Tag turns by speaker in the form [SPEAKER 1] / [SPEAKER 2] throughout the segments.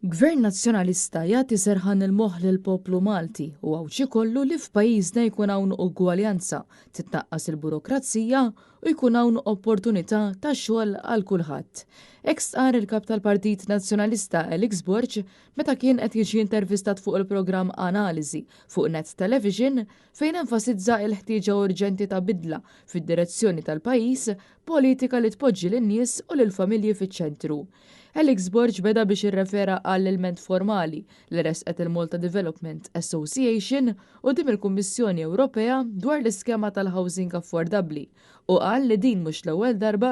[SPEAKER 1] Gvern nazzjonalista jagħti serħan il-moħħ lill-poplu Malti u għawċi kollu li f'pajjiżna jkun hawn ugwaljanza, titnaqqas il-burokrazija u jkun hawn opportunità ta' xogħol għal kulħadd. Hekk stqarr il-kap tal-Partit Nazzjonalista Alex Borg meta kien qed jiġi intervistat fuq il-programm Analiżi fuq Net Television fejn enfasizza l-ħtieġa urġenti ta' bidla fid-direzzjoni tal-pajjiż, politika li tpoġġi lin-nies u lill-familji fiċ-ċentru. Alex Borg beda biex irrefera għall-ilment formali li resqet il-Malta Development Association u dim il-Kummissjoni Ewropea dwar l-iskema tal-housing affordabli u qal li din mhux l-ewwel darba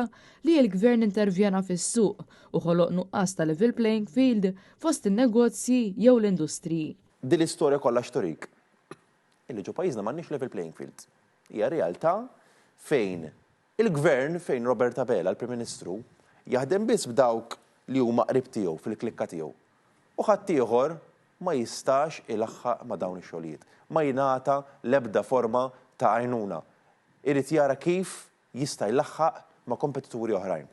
[SPEAKER 1] li l-Gvern intervjena fis-suq u ħoloq nuqqas ta' level playing field fost in-negozji jew l-industriji.
[SPEAKER 2] Din l-istorja kollha xtorik. Illi ġo pajjiżna m'għandniex level playing field. Hija realtà fejn il-Gvern fejn Robert Abela, l-Prim Ministru, jaħdem biss b'dawk li huma qrib tiegħu fil-klikka tiegħu. U ħadd ieħor ma jistax ilaħħaq ma' dawn ix-xogħlijiet. Ma jingħata l-ebda forma ta' għajnuna. Irid jara kif jista' jlaħħaq ma' kompetituri oħrajn.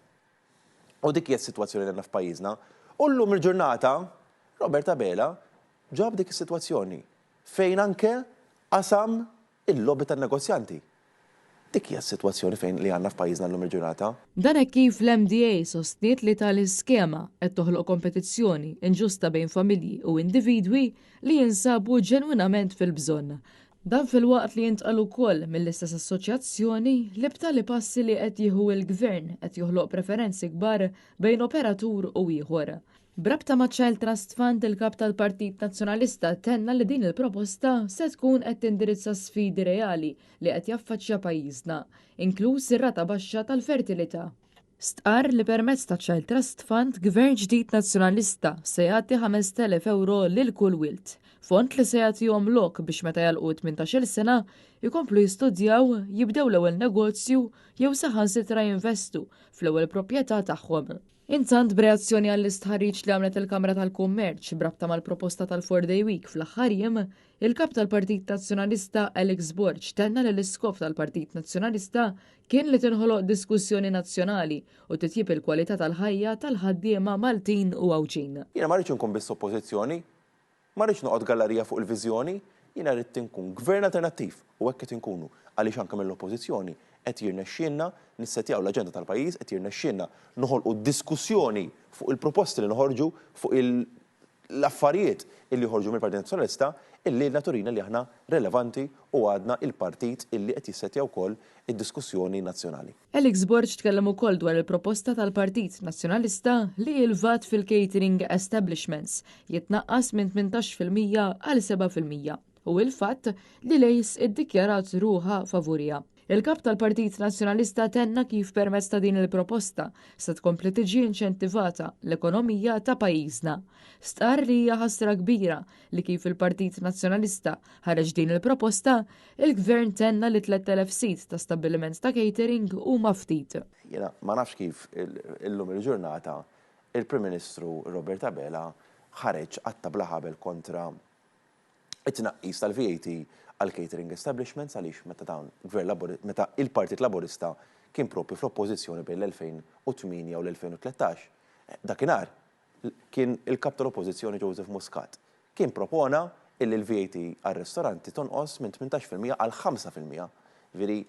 [SPEAKER 2] U dik hija s-sitwazzjoni li għandna f'pajjiżna. U llum il-ġurnata Robert Abela ġab dik is-sitwazzjoni fejn anke qasam il-lobby tan-negozjanti. Dik hija s-sitwazzjoni fejn li għandna f'pajjiżna llum il-ġurnata.
[SPEAKER 1] Dan hekk kif l-MDA sostniet li tal-iskema qed toħloq kompetizzjoni inġusta bejn familji u individwi li jinsabu ġenwinament fil-bżonn. Dan fil-waqt li jintqal ukoll mill-istess assoċjazzjoni li b'tali passi li qed jieħu l-Gvern qed joħloq preferenzi kbar bejn operatur u ieħor. Brabta ma' Child Trust Fund il-kap tal-Partit Nazzjonalista tenna li din il-proposta se tkun qed tindirizza sfidi reali li qed jaffaċċja pajjiżna, inkluż ir-rata baxxa tal-fertilità. Stqarr li permezz ta' Child Trust Fund Gvern ġdid nazzjonalista se jagħti 5,000 euro lil kull wilt. Font li se jagħtihom lok biex meta jalqu 18-il sena jkomplu jistudjaw, jibdew l-ewwel negozju jew saħansitra jinvestu fl-ewwel proprjetà tagħhom. Intant b'reazzjoni għall-istħarriġ li għamlet il-Kamra tal-Kummerċ brabta mal-proposta tal-4-Day Week fl-aħħar jiem, il-kap tal-Partit Nazzjonalista Alex Borg tenna li l-iskop tal-Partit Nazzjonalista kien li tinħoloq diskussjoni nazzjonali u titjib il-kwalità tal-ħajja tal-ħaddiema Maltin u Għawġin.
[SPEAKER 2] Jiena ma rridx inkun biss oppożizzjoni, ma rridx noqgħod gallerija fuq il-viżjoni, jiena rrid inkun gvern alternattiv u hekk qed inkunu għaliex anke mill-oppożizzjoni qed jirnexxielna nissetjaw l-aġenda tal-pajjiż, qed jirnexxielna noħolqu diskussjoni fuq il-proposti li noħorġu fuq l-affarijiet illi joħorġu mill-Partit Nazzjonalista illi naturina li aħna relevanti u għadna il-partit illi qed jissettjaw ukoll id-diskussjoni nazzjonali.
[SPEAKER 1] Alex Borg tkellem ukoll dwar il-proposta tal-Partit Nazzjonalista li l-VAT fil-catering establishments jitnaqqas minn 18% għal 7% u l-fatt li lejs iddikjarat ruħa favorija. Il-kap tal-Partit Nazzjonalista tenna kif permezz ta' din il-proposta se tkompli tiġi inċentivata l-ekonomija ta' pajjiżna. Stqarr li hija ħasra kbira li kif il-Partit Nazzjonalista ħareġ din il-proposta, il-Gvern tenna li 3,000 sit ta' stabbiliment ta' catering huma ftit.
[SPEAKER 2] Jiena ma nafx kif illum il-ġurnata il-Prim Ministru Robert Abela ħareġ għatta bla ħabel kontra it-tnaqqis tal-VAT għal catering establishments għaliex meta il-Partit Laburista kien propju fl-oppożizzjoni bejn l-2008 u l-2013. Dakinhar kien il-kap tal-oppożizzjoni Joseph Muscat kien propona illi l-VAT għal-ristoranti tonqos minn 18% għal 5%. Veri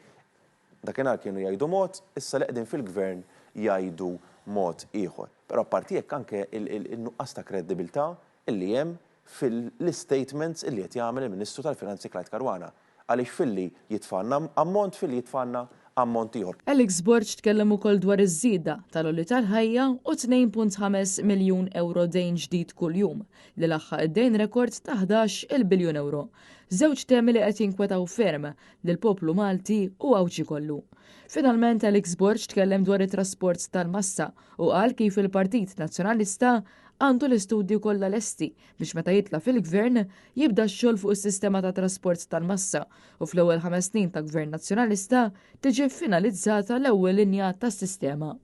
[SPEAKER 2] dakinhar kienu jgħidu mod, issa li qegħdin fil-gvern jgħidu mod ieħor. Però apparti hekk anke il-nuqqas ta' kredibilità illi hemm fil-statements illi qed jagħmel il-Ministru tal-Finanzi Clyde Caruana għaliex filli jitfanna ammont filli jitfanna ammont ieħor.
[SPEAKER 1] Alex Borg tkellem ukoll dwar iż-żieda tal-għolli tal-ħajja u 2.5 miljun euro dejn ġdid kuljum li laħħaq id-dejn rekord ta' 11 biljun euro. Żewġ temi li qed jinkwetaw ferm lill-poplu Malti u Għawġi kollu. Finalment Alex Borg tkellem dwar it-trasport tal-massa u qal kif il-Partit Nazzjonalista għandu l-istudju kollha lesti biex meta jitla fil-Gvern jibda x-xogħol fuq is-sistema ta' trasport tal-massa u fl-ewwel 5 snin ta' Gvern Nazzjonalista tiġi finalizzata l-ewwel linja tas-sistema.